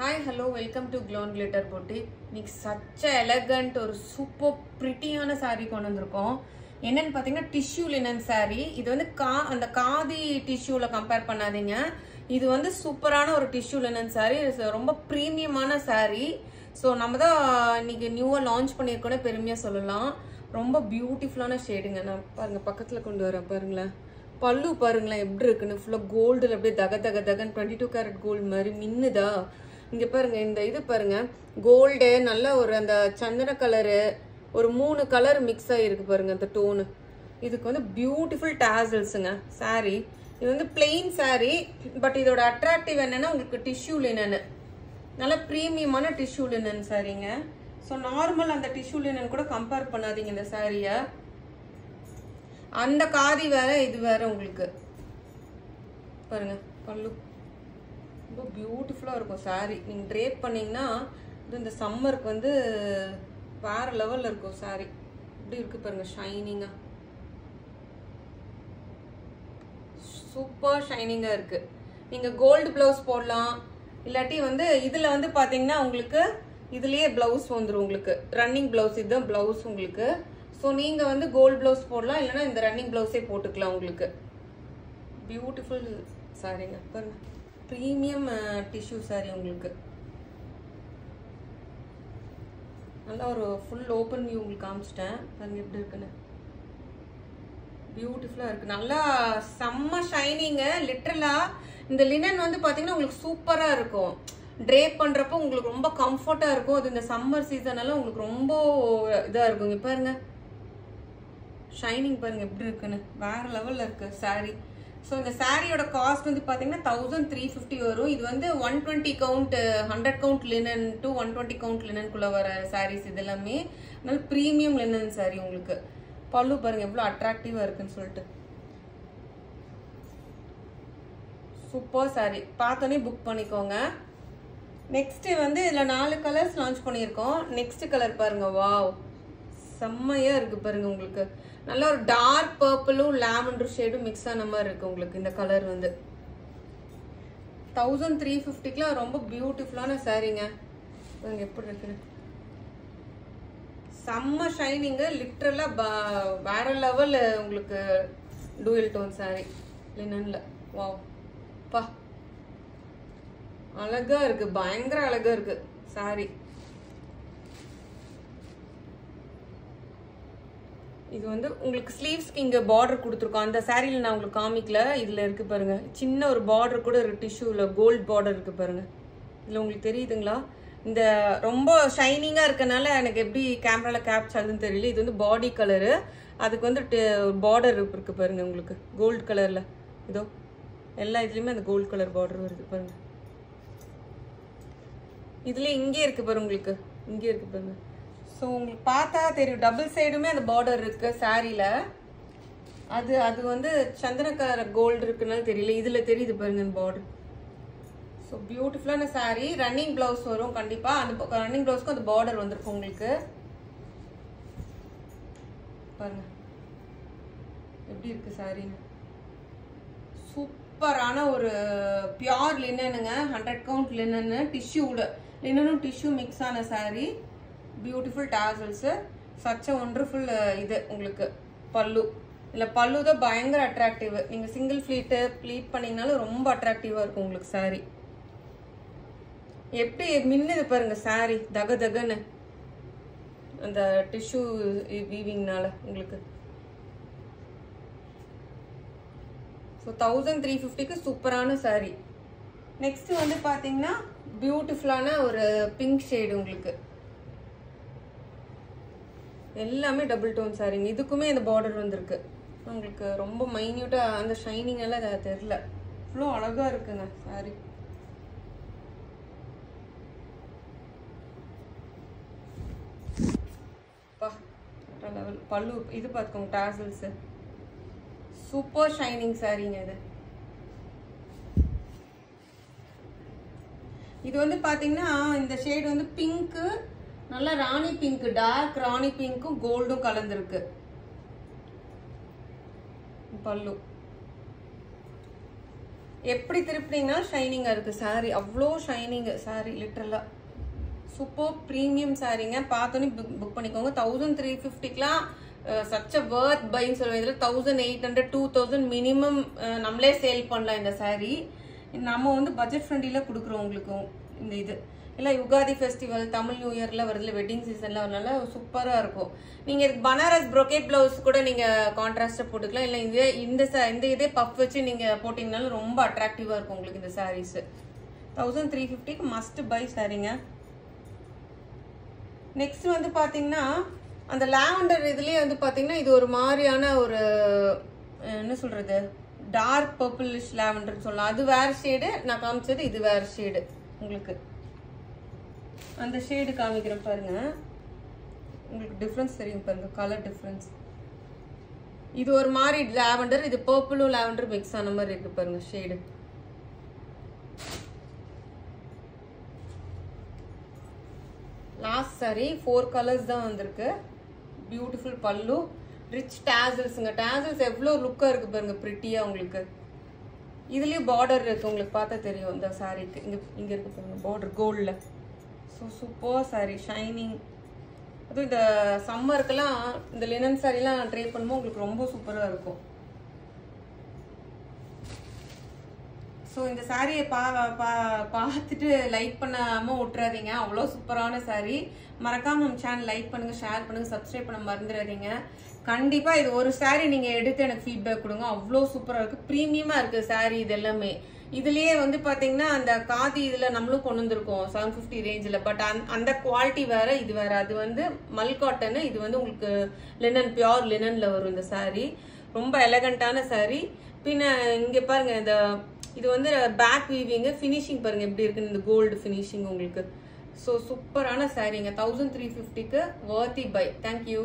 Hi, hello, welcome to Glow and Glitter Boutique. It's such an elegant or super pretty saree கொண்டு வந்திருக்கோம். என்னன்னு பாத்தீங்கன்னா tissue linen saree. இது வந்து அந்த காதி டிஷ்யூல கம்பேர் பண்ணாதீங்க. இது வந்து சூப்பரான ஒரு tissue linen saree. ரொம்ப பிரீமியமான saree. சோ நம்ம தான் இன்னைக்கு நியூவா லான்ச் பண்ணிருக்கோம்னு பெருமையா சொல்லலாம். ரொம்ப பியூட்டிஃபுல்லான ஷேடுங்க. நான் பாருங்க பக்கத்துல கொண்டு வரேன் பாருங்களேன். பல்லு பாருங்களேன் எப்படி இருக்குன்னு ஃபுல்லா கோல்டுல அப்படியே தக தக தகன் 22 கேரட் கோல்டு மாதிரி மின்னுதா. இங்க பாருங்க இந்த இது பாருங்க கோல்டு நல்ல ஒரு அந்த சந்தன கலரு ஒரு 3 கலர் மிக்ஸ் ஆயிருக்கு பாருங்க அந்த டோனு. இதுக்கு வந்து பியூட்டிஃபுல் டாசல்ஸ்ங்க saree. இது வந்து plain saree பட் இதோட அட்ராக்டிவ் என்னன்னா உங்களுக்கு டிஷ்யூ லினன் நல்ல பிரீமியமான டிஷ்யூ லினன் சாரீங்க. ஸோ நார்மல் அந்த டிஷ்யூ லினன் கூட கம்பேர் பண்ணாதீங்க இந்த சாரிய. அந்த காதி வேற இது வேற உங்களுக்கு பாருங்க பல்லு ரொம்ப பியூட்டிஃபுல்லா இருக்கும் சாரி. நீங்க ட்ரேப் பண்ணீங்கன்னா இந்த சம்மருக்கு வந்து வேற லெவல்ல இருக்கும் சாரி. இப்படி இருக்கு பாருங்க ஷைனிங்கா சூப்பர் ஷைனிங்கா இருக்கு. நீங்க கோல்டு பிளவுஸ் போடலாம் இல்லாட்டி வந்து இதுல வந்து பாத்தீங்கன்னா உங்களுக்கு இதுலயே பிளவுஸ் வந்துடும் உங்களுக்கு ரன்னிங் பிளவுஸ். இதுதான் பிளவுஸ் உங்களுக்கு. ஸோ நீங்க வந்து கோல்டு பிளவுஸ் போடலாம் இல்லைன்னா இந்த ரன்னிங் பிளவுஸே போட்டுக்கலாம் உங்களுக்கு. பியூட்டிஃபுல் சாரீங்க பாருங்க பிரீமியம் டிஷ்யூ சாரி உங்களுக்கு. நல்லா ஒரு ஃபுல் ஓப்பன் வியூ உங்களுக்கு காமிச்சிட்டேன் பாருங்க எப்படி இருக்குன்னு. பியூட்டிஃபுல்லா இருக்கு நல்லா செம்ம ஷைனிங்க. லிட்டரலா இந்த லினன் வந்து பாத்தீங்கன்னா உங்களுக்கு சூப்பரா இருக்கும். ட்ரேப் பண்றப்போ உங்களுக்கு ரொம்ப கம்ஃபர்ட்டா இருக்கும். அது இந்த சம்மர் சீசன் எல்லாம் உங்களுக்கு ரொம்ப இதா இருக்கும். இங்க பாருங்க ஷைனிங் பாருங்க எப்படி இருக்குன்னு வேற லெவல்ல இருக்கு சாரி. ஸோ இந்த சாரியோட காஸ்ட் வந்து பார்த்தீங்கன்னா 1350 வரும். இது வந்து 120 count 100 count linen to 120 count லினனுக்குள்ள வர சாரீஸ் இது எல்லாமே. நல்ல ப்ரீமியம் லினன் சாரி உங்களுக்கு. பல்லு பாருங்க எவ்வளோ அட்ராக்டிவா இருக்குன்னு சொல்லிட்டு சூப்பர் சாரி. பார்த்தோன்னே புக் பண்ணிக்கோங்க. நெக்ஸ்ட் வந்து இதில் 4 கலர்ஸ் லான்ச் பண்ணியிருக்கோம். நெக்ஸ்ட் கலர் பாருங்க வாவ் செம்மையா இருக்கு பாருங்க உங்களுக்கு. நல்ல ஒரு டார்க் பர்பிளும் லாவெண்டர் ஷேடும் மிக்ஸ் ஆன மாதிரி இருக்கு உங்களுக்கு. இந்த கலர் வந்து 1350க்குலாம் ரொம்ப பியூட்டிஃபுல்லான சாரீங்க. எப்படி இருக்கு செம்ம ஷைனிங்க. லிட்டரலா வேற லெவல் உங்களுக்கு டூயல் டோன் சாரி லினன்ல. வாவ் பா அழகா இருக்கு பயங்கர அழகா இருக்கு சாரி. இது வந்து உங்களுக்கு ஸ்லீவ்ஸ்க்கு இங்க பார்டர் கொடுத்துருக்கோம். அந்த சாரியில நான் உங்களுக்கு காமிக்கல. இதுல இருக்கு பாருங்க சின்ன ஒரு பார்டர் கூட ஒரு டிஷ்யூல கோல்ட் பார்டர் இருக்கு பாருங்க. இதுல உங்களுக்கு தெரியுதுங்களா? இந்த ரொம்ப ஷைனிங்கா இருக்கனால எனக்கு எப்படி கேமரால கேப்ச் ஆகுதுன்னு தெரியல. இது வந்து பாடி கலரு. அதுக்கு வந்து பார்டர் இருக்கு பாருங்க உங்களுக்கு கோல்டு கலர்ல. இதோ எல்லா இதுலயுமே அந்த கோல்டு கலர் பார்டர் வருது பாருங்க. இதுல இங்கே இருக்கு பாருங்க உங்களுக்கு இங்கே இருக்கு பாருங்க. ஸோ உங்களுக்கு பார்த்தா தெரியும் டபுள் சைடுமே அந்த பார்டர் இருக்கு சாரியில. அது வந்து சந்தன கலர் கோல்டு இருக்குனால தெரியல. இதுல தெரியுது பாருங்க அந்த பார்டர். ஸோ பியூட்டிஃபுல்லான சாரி. ரன்னிங் பிளவுஸ் வரும் கண்டிப்பா. அந்த ரன்னிங் பிளவுஸ்க்கு அந்த பார்டர் வந்திருக்கும் உங்களுக்கு. பாருங்க எப்படி இருக்கு சாரி. சூப்பரான ஒரு பியோர் லினனுங்க 100 கவுண்ட் லினன் டிஷ்யூட லினனும் டிஷ்யூ மிக்ஸ் ஆன sari. Beautiful tassels such a wonderful இது உங்களுக்கு பல்லு. இல்லை பல்லு தான் பயங்கர அட்ராக்டிவ். நீங்க சிங்கிள் ப்ளீட் பண்ணீங்கனாலும் ரொம்ப அட்ராக்டிவா இருக்கும் உங்களுக்கு சாரி. எப்படி மின்னுது பாருங்க சாரி தக தகன்னு அந்த டிஷ்யூ வீவிங்னால உங்களுக்கு. ஸோ 1350க்கு சூப்பரான சாரி. நெக்ஸ்ட் வந்து பாத்தீங்கன்னா பியூட்டிஃபுல்லான ஒரு பிங்க் ஷேடு உங்களுக்கு. எல்லாமே டபுள் டோன் சாரிங்க. இதுக்குமே இந்த பார்டர் வந்திருக்கு உங்களுக்கு. ரொம்ப மைன்யூட்டா அந்த ஷைனிங் எல்லாம் தெரியல. இவ்வளோ அழகா இருக்குங்க சாரி. லெவல் பல்லு இது பார்த்துக்கோங்க டாசல்ஸ் சூப்பர் ஷைனிங் சாரிங்க. இது வந்து பாத்தீங்கன்னா இந்த ஷேட் வந்து பிங்க் நல்ல ராணி பிங்க் டார்க் ராணி பிங்க்கும் கோல்டும் கலந்துருக்கு பல்லு. எப்படி திருப்பினீங்கன்னா ஷைனிங்காக இருக்குது சாரீ. அவ்வளோ ஷைனிங்கு சாரீ, லிட்ரலாக சூப்பர் ப்ரீமியம் சாரீங்க. பார்த்தோன்னே புக் பண்ணிக்கோங்க. 1350க்குலாம் சச்ச வர்த் பைன்னு சொல்லுவேன். இதில் 1800 2000 மினிமம் நம்மளே சேல் பண்ணலாம் இந்த சாரீ. நம்ம வந்து பட்ஜெட் ஃப்ரெண்ட்லியில் கொடுக்குறோம் உங்களுக்கும். இந்த இது இல்லை யுகாதி ஃபெஸ்டிவல், தமிழ் நியூ இயர்ல வருதுல, வெட்டிங் சீசன்ல வரனால சூப்பராக இருக்கும். நீங்கள் இதுக்கு பனாரஸ் ப்ரோகேட் ப்ளவுஸ் கூட நீங்கள் கான்ட்ராஸ்டாக போட்டுக்கலாம். இல்லை இந்த இதே பஃப் வச்சு நீங்கள் போட்டிங்கனாலும் ரொம்ப அட்ராக்டிவாக இருக்கும் உங்களுக்கு இந்த சாரீஸ். 1350க்கு மஸ்ட் பை சாரீங்க. நெக்ஸ்ட் வந்து பார்த்தீங்கன்னா அந்த லாவெண்டர் இதுலேயே வந்து பார்த்தீங்கன்னா இது ஒரு மாதிரியான ஒரு என்ன சொல்கிறது, டார்க் பர்பிளிஷ் லாவெண்டர்னு சொல்லலாம். அது வேற ஷேடு, நான் காமிச்சது இது வேற ஷேடு. உங்களுக்கு அந்த ஷேடு காமிக்கிறேன் பாருங்க, உங்களுக்கு டிஃப்ரென்ஸ் தெரியும் பாருங்க, கலர் டிஃப்ரென்ஸ். இது ஒரு மாதிரி லாவெண்டர், இது பர்பிளும் லாவெண்டர் மிக்ஸ் ஆன மாதிரி இருக்கு பாருங்க ஷேடு. லாஸ்ட் சாரி 4 கலர்ஸ் தான் வந்திருக்கு. பியூட்டிஃபுல் பல்லு, ரிச் டேசல்ஸுங்க. டேசல்ஸ் எவ்வளோ லுக்காக இருக்கு பாருங்க, பிரிட்டியாக உங்களுக்கு. இதுலேயும் பார்டர் இருக்கு, உங்களுக்கு பார்த்தா தெரியும் இந்த சாரீக்கு. இங்கே இருக்கு பாருங்க பார்டர் கோல்டில். So super sari, shining. அதுவும் இந்த சம்மருக்கெல்லாம் இந்த லினன் சாரீலாம் ட்ரை பண்ணும்போது உங்களுக்கு ரொம்ப சூப்பராக இருக்கும். ஸோ இந்த சாரியை பார்த்துட்டு லைக் பண்ணாமல் விட்டுறாதீங்க, அவ்வளோ சூப்பரான சாரீ. மறக்காமல் நம்ம சேனல் லைக் பண்ணுங்கள், ஷேர் பண்ணுங்கள், சப்ஸ்கிரைப் பண்ண மறந்துடாதீங்க. கண்டிப்பாக இது ஒரு சாரீ நீங்கள் எடுத்து எனக்கு ஃபீட்பேக் கொடுங்க, அவ்வளோ சூப்பராக இருக்குது, ப்ரீமியமாக இருக்குது சாரீ. இது எல்லாமே இதுலேயே வந்து பார்த்தீங்கன்னா அந்த காதி இதில் நம்மளும் கொண்டு வந்திருக்கோம் 750 ரேஞ்சில். பட் அந்த குவாலிட்டி வேறு, இது வேறு. அது வந்து மல் காட்டனு, இது வந்து உங்களுக்கு லினன், பியோர் லினனில் வரும் இந்த சாரீ. ரொம்ப எலகண்டான சாரீ. பின்ன இங்கே பாருங்கள், இது வந்து பேக் வீவிங்கு, ஃபினிஷிங் பாருங்கள் எப்படி இருக்குன்னு, இந்த கோல்டு ஃபினிஷிங் உங்களுக்கு. ஸோ சூப்பரான சாரீங்க. 1350க்கு வர்த்தி பை. தேங்க்யூ.